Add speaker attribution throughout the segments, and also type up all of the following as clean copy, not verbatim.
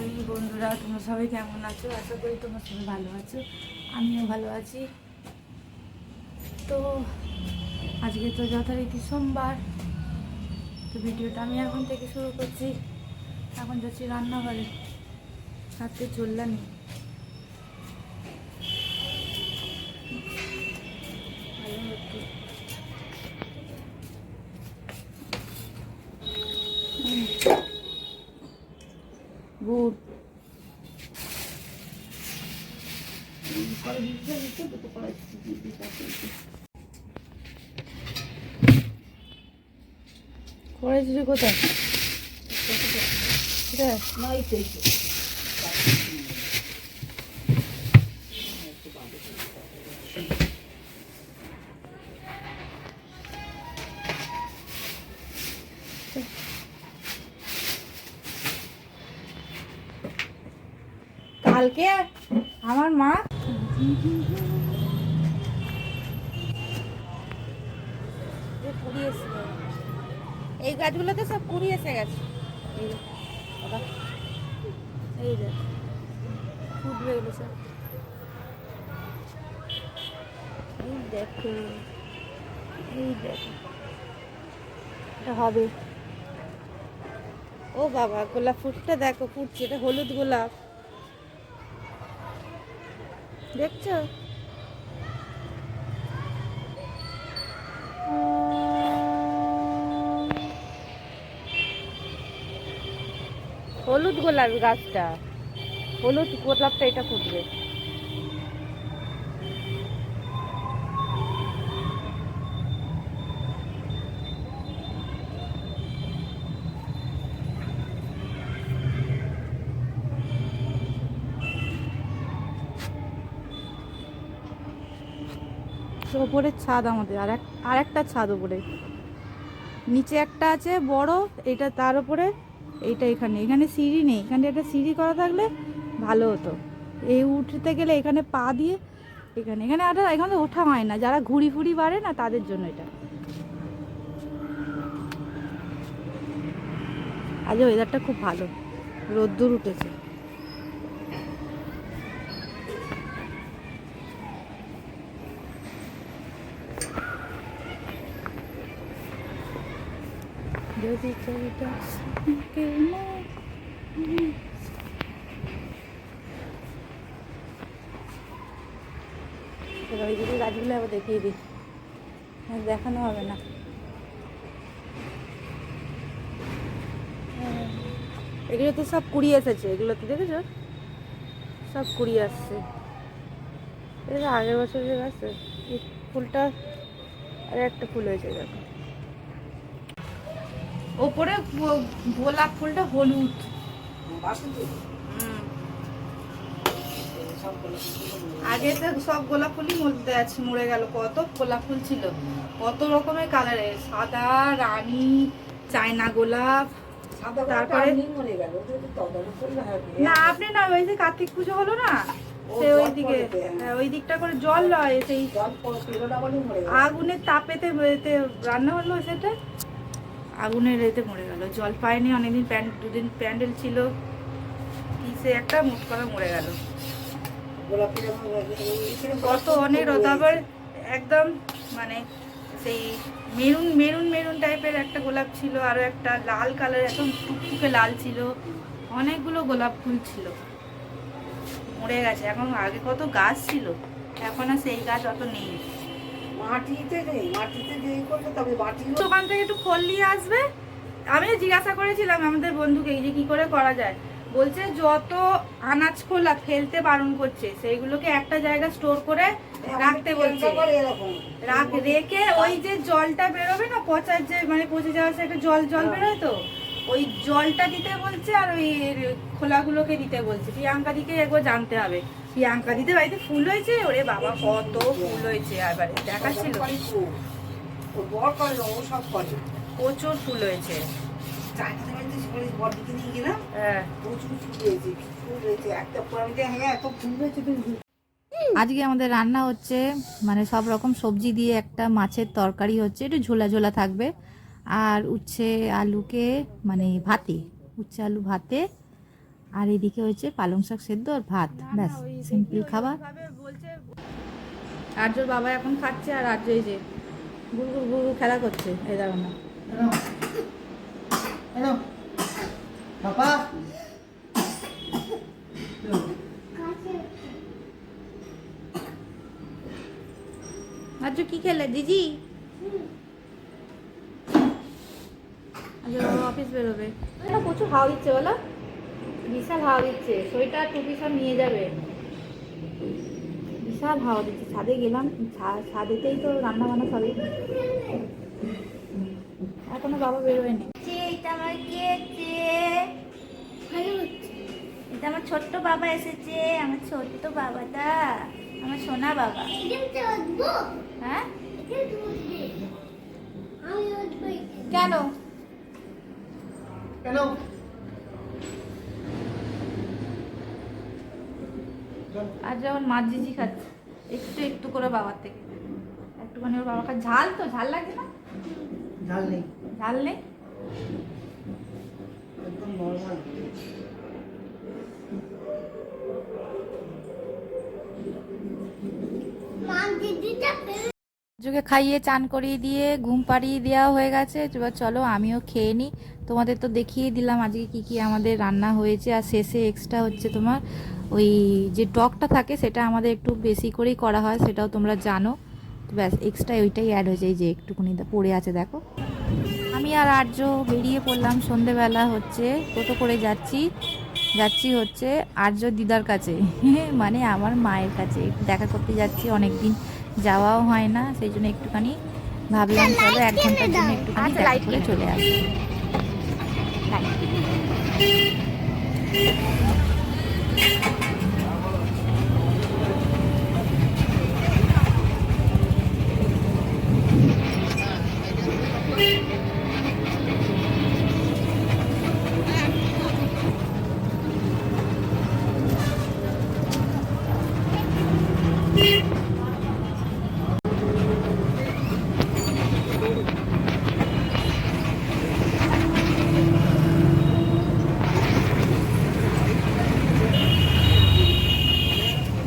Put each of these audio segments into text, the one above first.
Speaker 1: High বন্ধুরা, তোমরা সবাই কেমন আছো? আশা করি তোমরা সবাই ভালো আছো, আমিও ভালো আছি। তো আজকে তো যথারীতি সোমবার, তো ভিডিওটা আমি এখন থেকে শুরু করছি। এখন যাচ্ছি রান্নাঘরে, রাত্রে চললাম। গুড করেছি কোথায়? কালকে আমার মা কুড়ি এসে, এই গাছগুলোতে সব কুড়ি এসে গেছে। এই যে ফুটবে এগুলো সব, এই দেখো, এই দেখো, এটা হবে। ও বাবা, গোলাপ ফুটটা দেখো ফুটছে, এটা হলুদ গোলাপ, দেখছো? হলুদ গোলাপ গাছটা, হলুদ গোলাপটা এটা ফুটবে। ওপরের ছাদ আমাদের, আর একটা ছাদ ওপরে, নিচে একটা আছে বড়, এটা তার উপরে, এইটা এখানে, এখানে সিঁড়ি নেই, এখানে একটা সিঁড়ি করা থাকলে ভালো হতো। এই উঠতে গেলে এখানে পা দিয়ে, এখানে এখানে আর এখানে ওঠা হয় না, যারা ঘুড়ি ফুড়ি বাড়ে না তাদের জন্য এটা। আজ ওয়েদারটা খুব ভালো, রোদ্দুর উঠেছে। যদি কবিতা ওই দিকে গাছগুলো আবার দেখিয়ে দিই, দেখানো হবে না। এগুলো তো সব কুড়ি এসেছে, এগুলোতে দেখেছো সব কুড়ি আসছে। এটা আগের বছরের গাছ, এই ফুলটা আর একটা ফুল হয়েছে দেখো। ওপরে গোলাপ ফুলটা হলুদ, আগে তো সব গোলাপ ফুলই মরতে আছে, মরে গেল। কত গোলাপ ফুল ছিল, কত রকমের কালারের, সাদা, রানী, চায়না গোলাপ, তারপরে না আপনি না, ওই যে কার্তিক পুজো হলো না, সে ওই দিকে, ওই দিকটা করে জল লয়, সেই আগুনের তাপেতে রান্না হলো, সেটা আগুনের এতে মরে গেল। জল পায়নি অনেকদিন, দুদিন প্যান্ডেল ছিল, কি সে একটা মুট করে মরে গেল। কত অনেক আবার একদম মানে সেই মেরুন মেরুন মেরুন টাইপের একটা গোলাপ ছিল, আরো একটা লাল কালার, একদম টুকটুকে লাল ছিল, অনেকগুলো গোলাপ ফুল ছিল, মরে গেছে। এখন আগে কত গাছ ছিল, এখন আর সেই গাছ অত নেই। মাটিতে নেই, মাটিতে নেই করবে, তবে দোকান থেকে একটু খোল নিয়ে আসবে। আমি জিজ্ঞাসা করেছিলাম আমাদের বন্ধুকে যে কি করে করা যায়, বলছে যত আনাজ খোলা ফেলতে বারণ করছে, সেইগুলোকে একটা জায়গা স্টোর করে রাখতে বলছে, রেখে ওই যে জলটা বেরোবে না, পচার যে মানে পচে যাওয়ার সে একটা জল জল বেরোয়, তো ওই জলটা দিতে বলছে, আর ওই খোলাগুলোকে দিতে বলছে। প্রিয়াঙ্কা দিকে একবার জানতে হবে, প্রিয়াঙ্কা দিতে বাড়িতে ফুল হয়েছে, ওরে বাবা কত ফুল হয়েছে, এবারে দেখাচ্ছিল প্রচুর ফুল হয়েছে। আজকে আমাদের রান্না হচ্ছে মানে সব রকম সবজি দিয়ে একটা মাছের তরকারি হচ্ছে, একটু ঝোলা ঝোলা থাকবে, আর উচ্ছে আলুকে মানে ভাতে, উচ্ছে আলু ভাতে,
Speaker 2: আর এদিকে হচ্ছে পালং শাক সেদ্ধ আর ভাত, ব্যাস সিম্পল খাবার।
Speaker 1: আর্যর বাবা এখন খাচ্ছে আর আর্য এই যে গুড় গুড় খেলা করছে, এই দেখো না।
Speaker 3: পাপা
Speaker 1: আর্য কি খেলে দিদি? আর্য বাবা অফিস বেরোবে। প্রচুর হাওয়া দিচ্ছে বলো, বিশাল হাওয়া দিচ্ছে, সোয়েটার টুপি সব নিয়ে যাবে। বিশাল হাওয়া দিচ্ছে, ছাদে গেলাম, ছাদেতেই তো রান্না বান্না সবই। এখনো বাবা বেরোয়নি।
Speaker 4: এটা আমার কে এটা আমার ছোট্ট বাবা এসেছে, আমার ছোট্ট বাবাটা, আমার সোনা বাবা। হ্যাঁ
Speaker 1: কেন
Speaker 3: কেন
Speaker 1: আজ যখন মাছ জিজি খাচ্ছে একটু একটু করে বাবার থেকে, একটুখানি ওর বাবা খাচ্ছে। ঝাল তো, ঝাল লাগছে না?
Speaker 3: ঝাল নেই,
Speaker 1: ঝাল নেই?
Speaker 3: একদম নর্মাল।
Speaker 2: যোগে খাইয়ে চান করিয়ে দিয়ে ঘুম পাড়িয়ে দেওয়া হয়ে গেছে। এবার চলো আমিও খেয়ে নিই। তোমাদের তো দেখিয়ে দিলাম আজকে কি কি আমাদের রান্না হয়েছে। আর শেষে এক্সট্রা হচ্ছে তোমার ওই যে টকটা থাকে সেটা আমাদের একটু বেশি করেই করা হয়, সেটাও তোমরা জানো। তো ব্যাস এক্সট্রা ওইটাই অ্যাড হয়ে যায়, যে একটুকুনি পড়ে আছে দেখো। আমি আর আর্য বেরিয়ে পড়লাম সন্ধেবেলা, হচ্ছে টোটো করে যাচ্ছি হচ্ছে আর্য দিদার কাছে, মানে আমার মায়ের কাছে দেখা করতে যাচ্ছি। অনেক দিন যাওয়াও হয় না, সেই জন্য একটুখানি ভাবলাম চলো 1 ঘন্টার জন্য একটুখানি দেখা করে চলে আসি।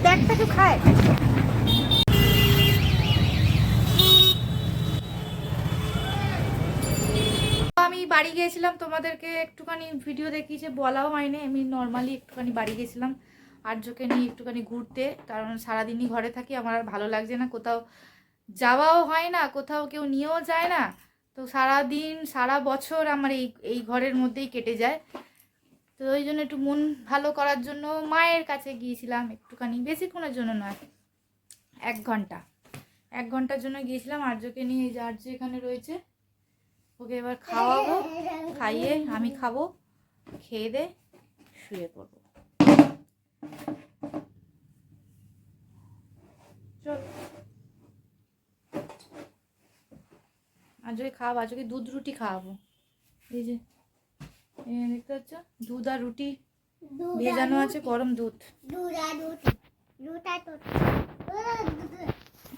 Speaker 1: দেখটা তো খায়। আমি বাড়ি গিয়েছিলাম, তোমাদেরকে একটুখানি ভিডিও দেখিয়েছে, বলাও হয়নি। আমি নর্মালি একটুখানি বাড়ি গেছিলাম আর্যকে নিয়ে একটুখানি ঘুরতে, কারণ সারাদিনই ঘরে থাকি, আমার আর ভালো লাগছে না, কোথাও যাওয়াও হয় না, কোথাও কেউ নিয়েও যায় না। তো সারাদিন সারা বছর আমার এই ঘরের মধ্যেই কেটে যায়। তো ওই জন্য একটু মন ভালো করার জন্য মায়ের কাছে গিয়েছিলাম একটুখানি, বেশিক্ষণের জন্য নয়, 1 ঘন্টার জন্য গিয়েছিলাম আর্যকে নিয়ে। এই যে আর্য এখানে রয়েছে, ওকে এবার খাওয়াবো, খাইয়ে আমি খাবো, খেয়ে দে শুয়ে পড়বো। চল আজকে খাওয়াবো, আজকে দুধ রুটি খাওয়াবো। এই যে দেখতে পাচ্ছ, দুধ আর রুটি ভেজানো আছে, গরম দুধ।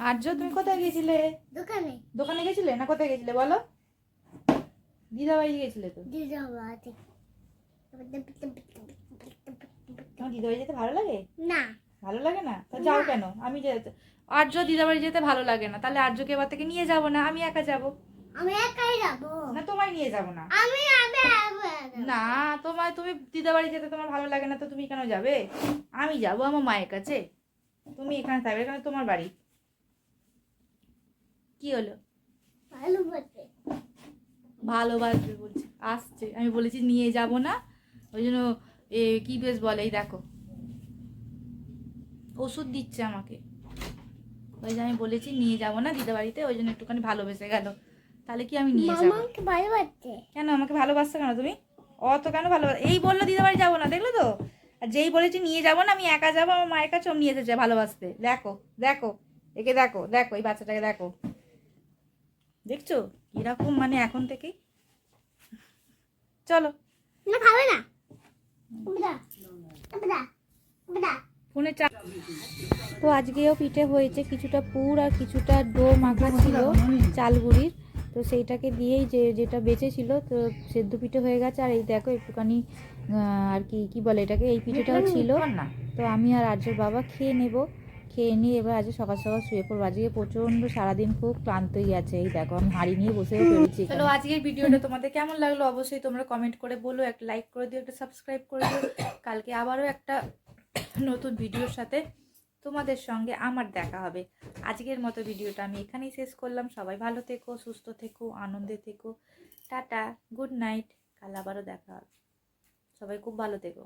Speaker 1: আর্য তুমি কোথায় গেছিলে? দোকানে গেছিলে না কোথায় গেছিলে বলো? দিদা বাড়ি গেছিলে তো? তোমার দিদা বাড়ি যেতে ভালো লাগে
Speaker 4: না?
Speaker 1: ভালো লাগে না? তা যাও কেন? আমি যেতে, আর্য দিদা বাড়ি যেতে ভালো লাগে না, তাহলে আর্যকে এবার থেকে নিয়ে যাব না, আমি একা যাব।
Speaker 4: আমি একাই যাবো
Speaker 1: না তোমায় নিয়ে যাব না। না তোমায়, তুমি দিদা বাড়ি যেতে তোমার ভালো লাগে না, তো তুমি কেন যাবে? আমি যাব আমার মায়ের কাছে, তুমি এখানে থাকবে, এখানে তোমার বাড়ি। কি হলো? ভালোবাসবে বলছে, আসছে, আমি বলেছি নিয়ে যাব না, ওই জন্য কি বেশ বলে, এই দেখো ওষুধ দিচ্ছে আমাকে, ওই যে আমি বলেছি নিয়ে যাব না দিদা বাড়িতে, ওই জন্য একটুখানি ভালোবেসে গেল। তাহলে কি আমি নিয়ে যাবো? কেন আমাকে ভালোবাসছো কেন তুমি? অত কেন ভালোবাসা? এই বললো দিদা বাড়ি যাবো না, দেখলো তো? আর যেই বলেছি নিয়ে যাবো না, আমি একা যাবো আমার মায়ের কাছে, নিয়ে এসেছে ভালোবাসতে। দেখো দেখো একে, দেখো দেখো এই বাচ্চাটাকে দেখো, দেখছো কিরকম, মানে এখন থেকেই। চলো
Speaker 4: না, খাবে না।
Speaker 1: ফোনে চা। তো আজকেও পিঠে হয়েছে, কিছুটা পুর আর কিছুটা ডো মাখা ছিল চালগুড়ির।
Speaker 2: তো সেইটাকে দিয়েই যেটা বেঁচে ছিল তো সেদ্ধ পিঠে হয়ে গেছে। আর এই দেখো একটুখানি আর কি বলে এটাকে, এই পিঠেটাও ছিল না। তো আমি আর আর্যর বাবা খেয়ে নেব, খেয়ে নিয়ে এবার আজকে সকাল সকাল শুয়ে পড়বো। আজকে প্রচণ্ড সারাদিন খুব ক্লান্তই আছে। এই দেখো আমি হাঁড়ি নিয়ে বসেও পেরেছি।
Speaker 1: চলো আজকের ভিডিওটা তোমাদের কেমন লাগলো অবশ্যই তোমরা কমেন্ট করে বলো, একটা লাইক করে দিও, একটা সাবস্ক্রাইব করে দিও। কালকে আবারও একটা নতুন ভিডিওর সাথে তোমাদের সঙ্গে আমার দেখা হবে। আজকের মতো ভিডিওটা আমি এখানেই শেষ করলাম। সবাই ভালো থেকো, সুস্থ থেকো, আনন্দে থেকো। Tata, good night. কাল আবারও দেখা হবে। সবাই খুব ভালো থেকো।